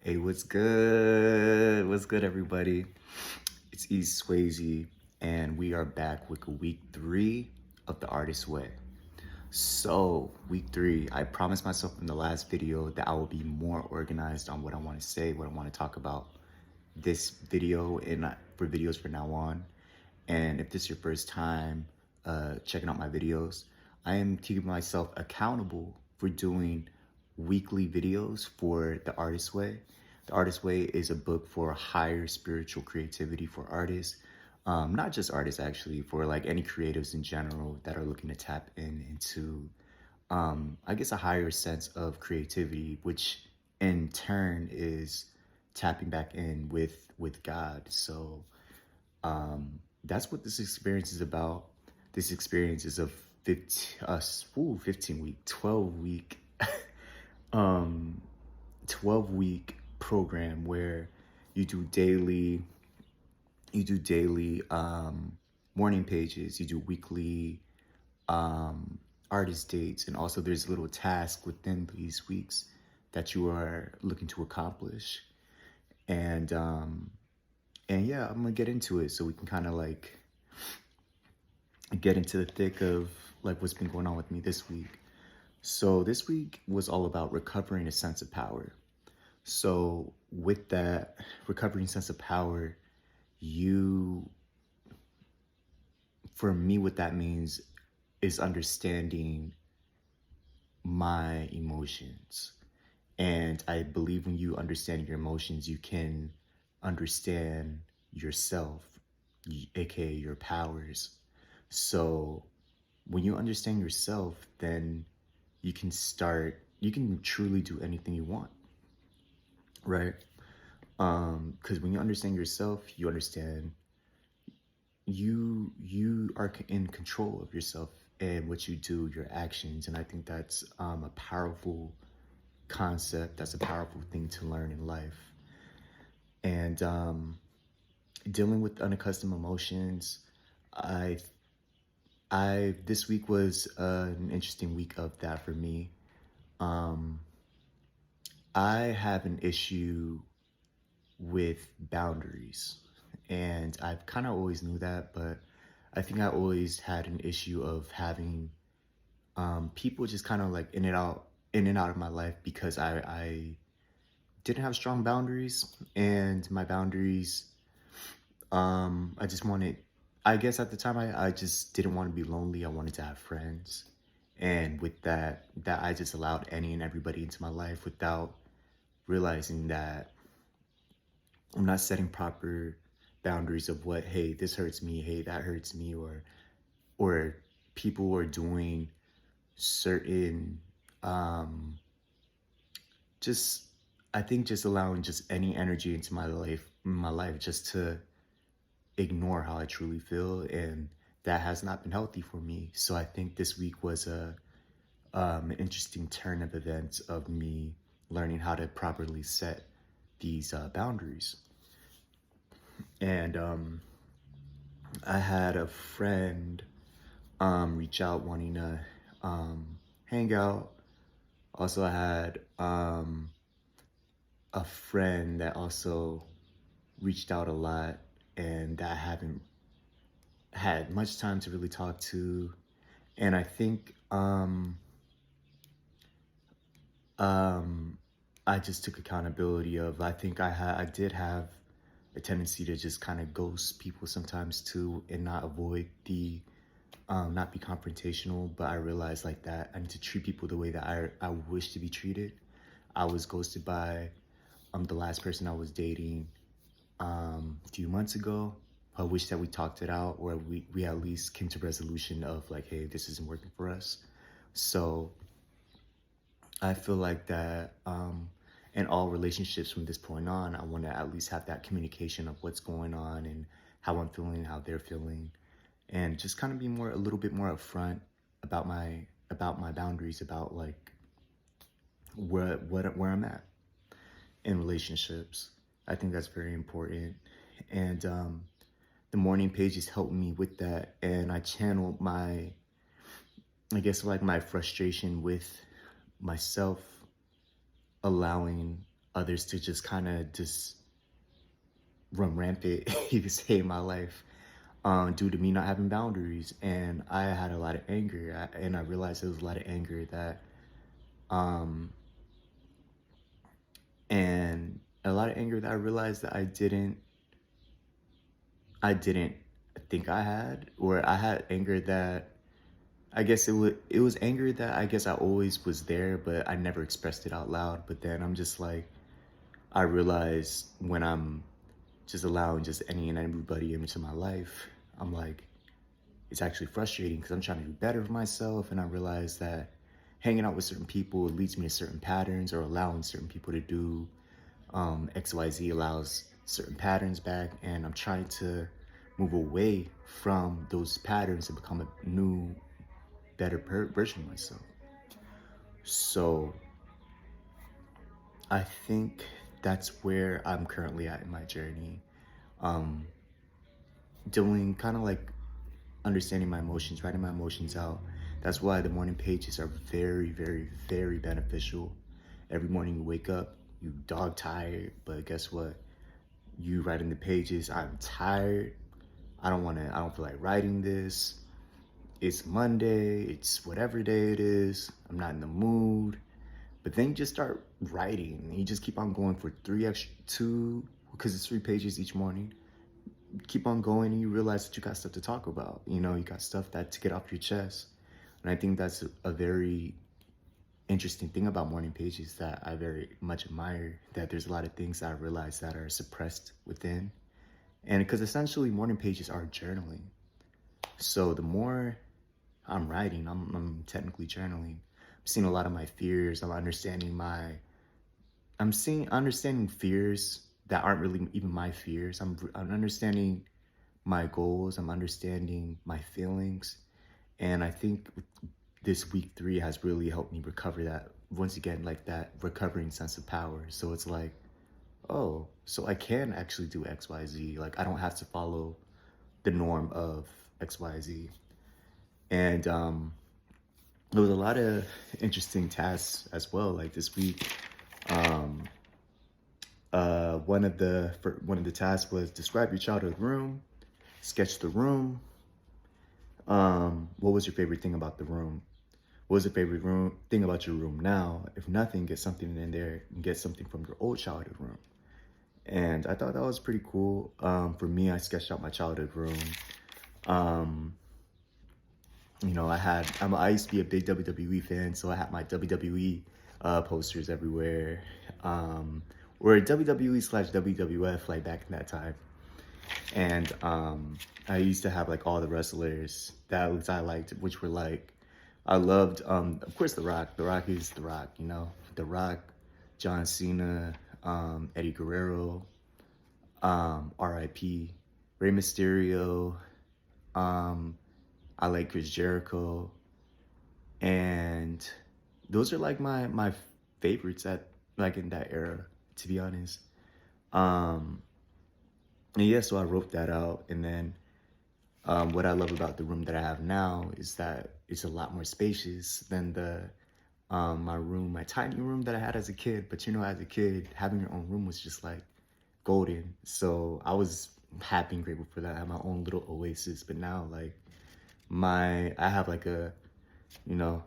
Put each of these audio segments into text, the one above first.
Hey, what's good? What's good, everybody? It's East Swayze, and we are back with week 3 of the Artist Way. So, week 3, I promised myself in the last video that I will be more organized on what I want to say, what I want to talk about this video and for videos from now on. And if this is your first time checking out my videos, I am keeping myself accountable for doing weekly videos for The Artist Way. The Artist Way is a book for higher spiritual creativity for artists. Not just artists, actually, for like any creatives in general that are looking to tap into, I guess, a higher sense of creativity, which in turn is tapping back in with God. So that's what this experience is about. This experience is a 15 week, 12 week, um, 12-week program where you do daily, morning pages, you do weekly artist dates, and also there's little tasks within these weeks that you are looking to accomplish. And yeah, I'm gonna get into it so we can kind of like get into the thick of like what's been going on with me this week. So this week was all about recovering a sense of power. So with that recovering sense of power, you, for me, what that means is understanding my emotions. And I believe when you understand your emotions, you can understand yourself, aka your powers. So when you understand yourself, then you can truly do anything you want, right? Because when you understand yourself, you understand you are in control of yourself and what you do, your actions. And I think that's a powerful concept. That's a powerful thing to learn in life. And dealing with unaccustomed emotions, I this week was an interesting week of that for me. Um, I have an issue with boundaries, and I've kind of always knew that, but I think I always had an issue of having people just kind of like in and out of my life because I didn't have strong boundaries, and my boundaries, I just wanted, I guess at the time I just didn't want to be lonely. I wanted to have friends. And with that I just allowed any and everybody into my life without realizing that I'm not setting proper boundaries of what, hey, this hurts me, hey, that hurts me, or people are doing certain just I think just allowing just any energy into my life just to ignore how I truly feel, and that has not been healthy for me. So I think this week was an interesting turn of events of me learning how to properly set these boundaries. And I had a friend reach out wanting to hang out. Also, I had a friend that also reached out a lot and that I haven't had much time to really talk to. And I think I just took accountability of, I think I did have a tendency to just kind of ghost people sometimes too, and not avoid the not be confrontational. But I realized like that I need to treat people the way that I wish to be treated. I was ghosted by the last person I was dating a few months ago. I wish that we talked it out, or we at least came to resolution of like, hey, this isn't working for us. So I feel like that in all relationships from this point on, I want to at least have that communication of what's going on and how I'm feeling, how they're feeling, and just kind of be a little bit more upfront about my boundaries, about like where I'm at in relationships. I think that's very important. And the morning pages helped me with that, and I channeled I guess like my frustration with myself allowing others to just kind of just run rampant, you could say, in my life, due to me not having boundaries. And I had a lot of anger, and I realized there was a lot of anger um, and a lot of anger that I realized that I didn't think I had, or I had anger that I guess it was anger that I guess I always was there, but I never expressed it out loud. But then I'm just like, I realize when I'm just allowing just any and everybody into my life, I'm like, it's actually frustrating because I'm trying to do better for myself. And I realize that hanging out with certain people leads me to certain patterns, or allowing certain people to do XYZ allows certain patterns back. And I'm trying to move away from those patterns and become a new, better version of myself. So I think that's where I'm currently at in my journey. Um, Doing kind of like understanding my emotions, writing my emotions out. That's why the morning pages are very, very, very beneficial. Every morning you wake up, you dog tired, but guess what? You write in the pages, I'm tired. I don't feel like writing this. It's Monday, it's whatever day it is. I'm not in the mood. But then you just start writing. And you just keep on going for two, because it's 3 pages each morning. Keep on going, and you realize that you got stuff to talk about. You got stuff that to get off your chest. And I think that's a very interesting thing about morning pages that I very much admire, that there's a lot of things that I realize that are suppressed within. And because essentially morning pages are journaling. So the more I'm writing, I'm technically journaling. I'm seeing a lot of my fears. I'm seeing understanding fears that aren't really even my fears. I'm understanding my goals. I'm understanding my feelings. And I think this week 3 has really helped me recover that, once again, like that recovering sense of power. So it's like, oh, so I can actually do XYZ. Like, I don't have to follow the norm of XYZ. And there was a lot of interesting tasks as well. Like this week, um, one of the tasks was describe your childhood room, sketch the room. What was your favorite thing about the room? What was the favorite room thing about your room now? If nothing, get something in there and get something from your old childhood room. And I thought that was pretty cool. For me, I sketched out my childhood room. Um, I used to be a big WWE fan, so I had my WWE posters everywhere. Or WWE/WWF, like back in that time. And I used to have like all the wrestlers that at least I liked, which were like, I loved, of course, The Rock. The Rock is The Rock, The Rock, John Cena, Eddie Guerrero, R.I.P., Rey Mysterio. I like Chris Jericho, and those are like my favorites at like in that era, to be honest. Um, and yeah, so I wrote that out, and then what I love about the room that I have now is that it's a lot more spacious than my tiny room that I had as a kid. But as a kid, having your own room was just like golden. So I was happy and grateful for that. I had my own little oasis. But now, like I have like you know,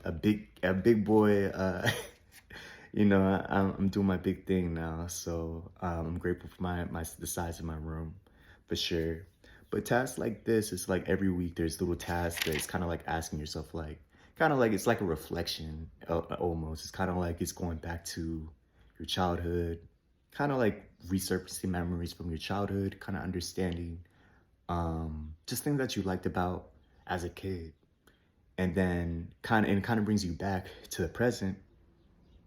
a big boy. I'm doing my big thing now. So I'm grateful for the size of my room, for sure. But tasks like this, it's like every week there's little tasks that it's kind of like asking yourself, like, kind of like it's like a reflection almost. It's kind of like it's going back to your childhood, kind of like resurfacing memories from your childhood, kind of understanding just things that you liked about as a kid, and then kind of brings you back to the present.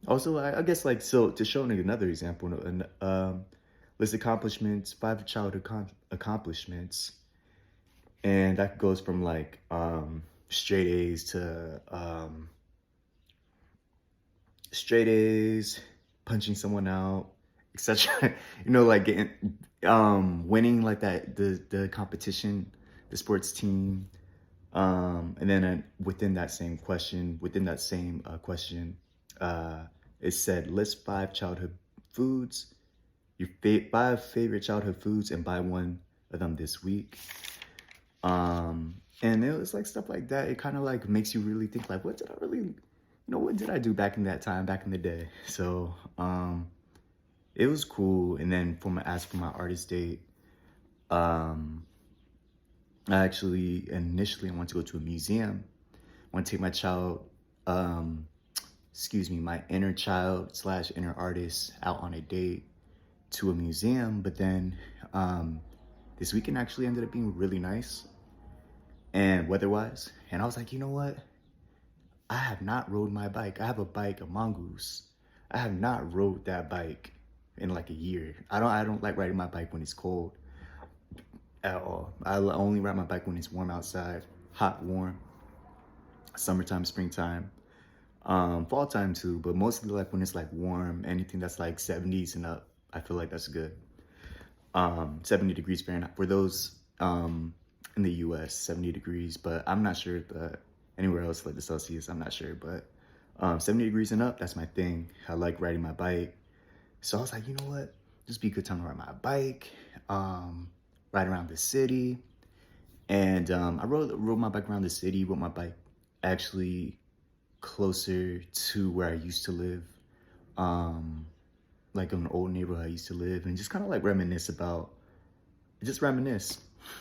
Also, I guess, like, so to show another example, list accomplishments, 5 childhood accomplishments, and that goes from like straight A's to straight A's, punching someone out, etc. Like getting winning like that the competition, the sports team, and then within that same question, it said list 5 childhood foods, your 5 favorite childhood foods, and buy one of them this week. And it was like stuff like that. It kind of like makes you really think like, what did I really, what did I do back in that time, back in the day? So, it was cool. And then as for my artist date, um, I actually initially I wanted to go to a museum. I want to take my my inner child slash inner artist out on a date to a museum. But then this weekend actually ended up being really nice and weather-wise. And I was like, you know what? I have not rode my bike. I have a bike, a mongoose. I have not rode that bike in like a year. I don't like riding my bike when it's cold at all. I only ride my bike when it's warm outside, hot, warm, summertime, springtime, fall time too, but mostly like when it's like warm, anything that's like 70s and up, I feel like that's good. 70 degrees Fahrenheit for those in the US, 70 degrees, but I'm not sure that anywhere else like the Celsius, I'm not sure, but 70 degrees and up, that's my thing. I like riding my bike. So I was like, you know what? Just be a good time to ride my bike, ride around the city. And I rode my bike around the city with my bike actually closer to where I used to live, like in an old neighborhood I used to live, and just kind of like reminisce.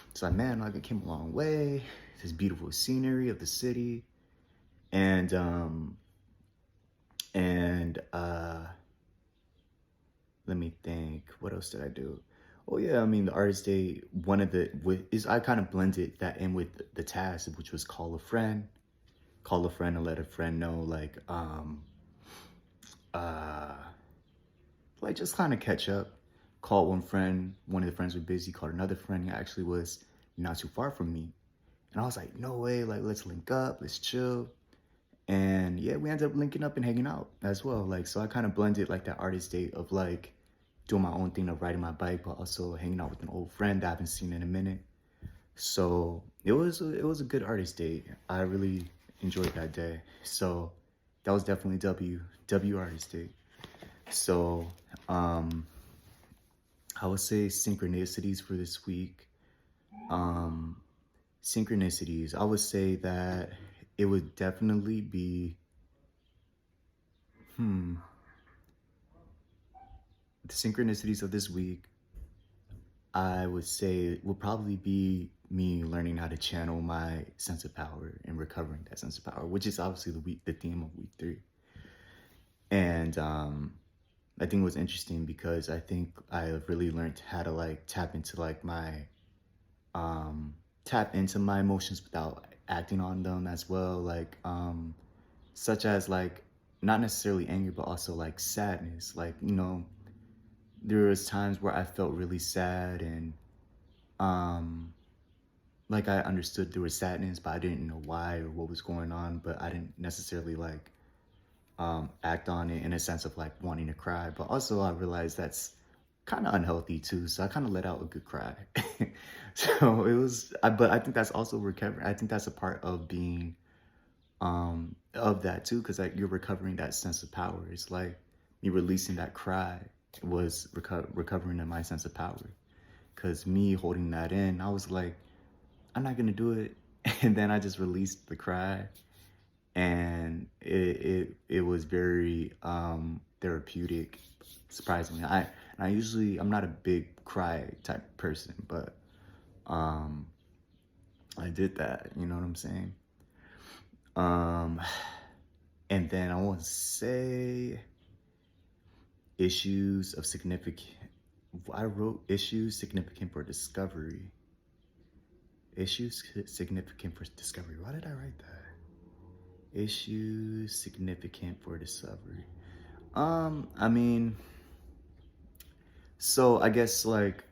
It's like, man, like I came a long way, this beautiful scenery of the city, and let me think, what else did I do? Oh yeah, I mean the artist day. I kind of blended that in with the task, which was call a friend and let a friend know, uh, like just kind of catch up. Called one friend, one of the friends was busy. Called another friend, he actually was not too far from me, and I was like, no way, like let's link up, let's chill. And yeah, we ended up linking up and hanging out as well. Like, so I kind of blended like that artist date of like doing my own thing of riding my bike, but also hanging out with an old friend that I haven't seen in a minute. So it was a good artist date. I really enjoyed that day. So that was definitely W artist date. So I would say synchronicities for this week. Um, Synchronicities. I would say that it would definitely be the synchronicities of this week. I would say will probably be me learning how to channel my sense of power and recovering that sense of power, which is obviously the theme of week 3. And I think it was interesting because I think I really learned how to like tap into my emotions without acting on them as well, like such as like not necessarily anger but also like sadness. Like, there was times where I felt really sad, and like I understood there was sadness, but I didn't know why or what was going on, but I didn't necessarily like act on it in a sense of like wanting to cry. But also I realized that's kind of unhealthy too, so I kind of let out a good cry. So but I think that's also recovery. I think that's a part of being of that too, because like you're recovering that sense of power. It's like me releasing that cry was recovering in my sense of power, because me holding that in, I was like, I'm not gonna do it. And then I just released the cry, and it was very therapeutic, surprisingly. I'm not a big cry type person, but I did that, you know what I'm saying? And then I want to say issues of significant. I wrote issues significant for discovery. Issues significant for discovery. Why did I write that? Issues significant for discovery. I mean, so I guess like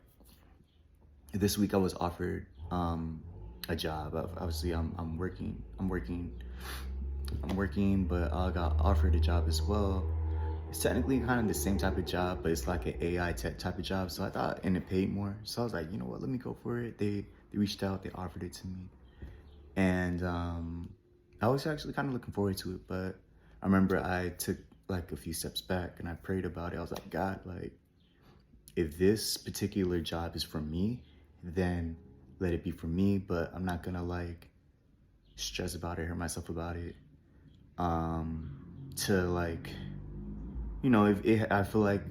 this week I was offered a job. Obviously, I'm working, but I got offered a job as well. It's technically kind of the same type of job, but it's like an AI tech type of job. So I thought, and it paid more. So I was like, you know what? Let me go for it. They reached out. They offered it to me, and I was actually kind of looking forward to it. But I remember I took like a few steps back and I prayed about it. I was like, God, like, if this particular job is for me, then let it be for me, but I'm not gonna like stress about it, hurt myself about it. To like, if it, I feel like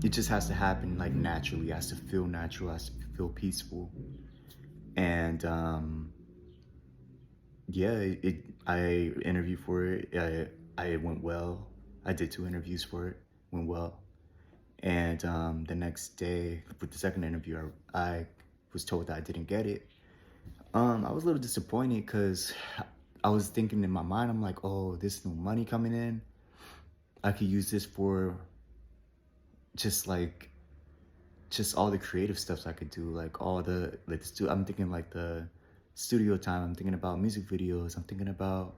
it just has to happen like naturally, it has to feel natural, it has to feel peaceful. And yeah, I interviewed for it. I went well. I did 2 interviews for it, went well. And the next day, with the second interview, I was told that I didn't get it. I was a little disappointed because I was thinking in my mind, I'm like, oh, this new money coming in, I could use this for just like just all the creative stuff I could do, like all the like I'm thinking like the studio time. I'm thinking about music videos. I'm thinking about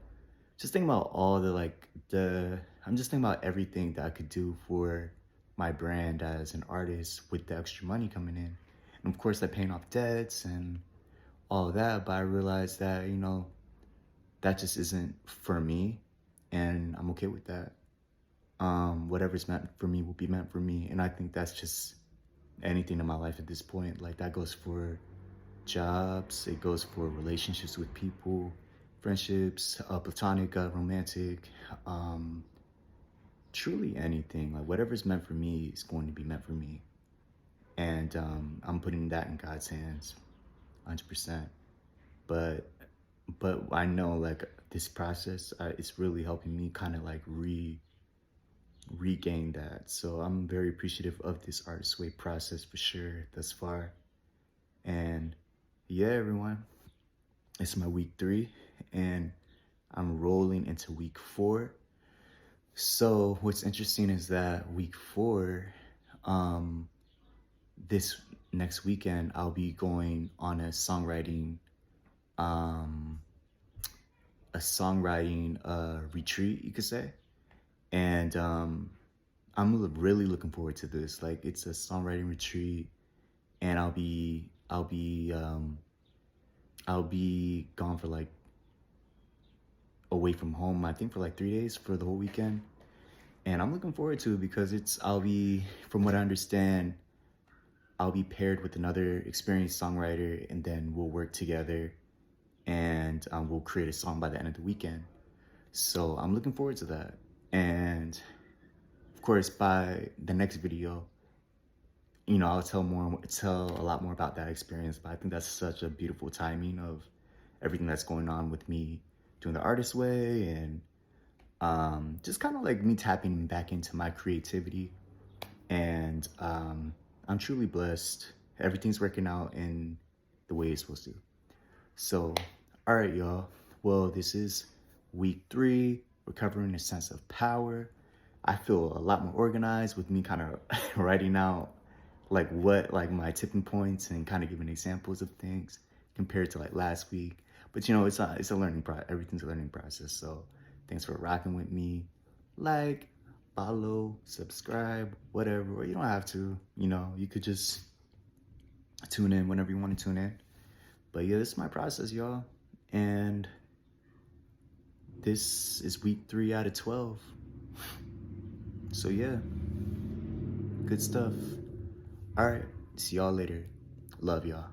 just thinking about all the like the. I'm just thinking about everything that I could do for my brand as an artist with the extra money coming in, and of course, like paying off debts and all of that. But I realized that that just isn't for me, and I'm okay with that. Whatever's meant for me will be meant for me, and I think that's just anything in my life at this point. Like that goes for jobs, it goes for relationships with people, friendships, platonic, romantic, truly anything. Like whatever's meant for me is going to be meant for me, and I'm putting that in God's hands, 100%. But I know like this process, it's really helping me kind of like regain that. So I'm very appreciative of this Artist Way process for sure thus far. And yeah, everyone, it's my week 3 and I'm rolling into week 4. So what's interesting is that week 4, this next weekend, I'll be going on um, a songwriting retreat, you could say. And I'm really looking forward to this. Like it's a songwriting retreat, and I'll be gone for like away from home. I think for like 3 days for the whole weekend, and I'm looking forward to it because from what I understand, I'll be paired with another experienced songwriter, and then we'll work together, and we'll create a song by the end of the weekend. So I'm looking forward to that, and of course, by the next video, I'll tell a lot more about that experience. But I think that's such a beautiful timing of everything that's going on with me doing the Artist Way, and just kind of like me tapping back into my creativity. And I'm truly blessed. Everything's working out in the way it's supposed to. So, all right, y'all. Well, this is week 3, recovering a sense of power. I feel a lot more organized with me kind of writing out like what like my tipping points and kind of giving examples of things compared to like last week. But it's a learning process. Everything's a learning process. So thanks for rocking with me. Like, follow, subscribe, whatever. Or you don't have to. You could just tune in whenever you want to tune in. But yeah, this is my process, y'all. And this is week 3 out of 12. So yeah, good stuff. All right, see y'all later. Love y'all.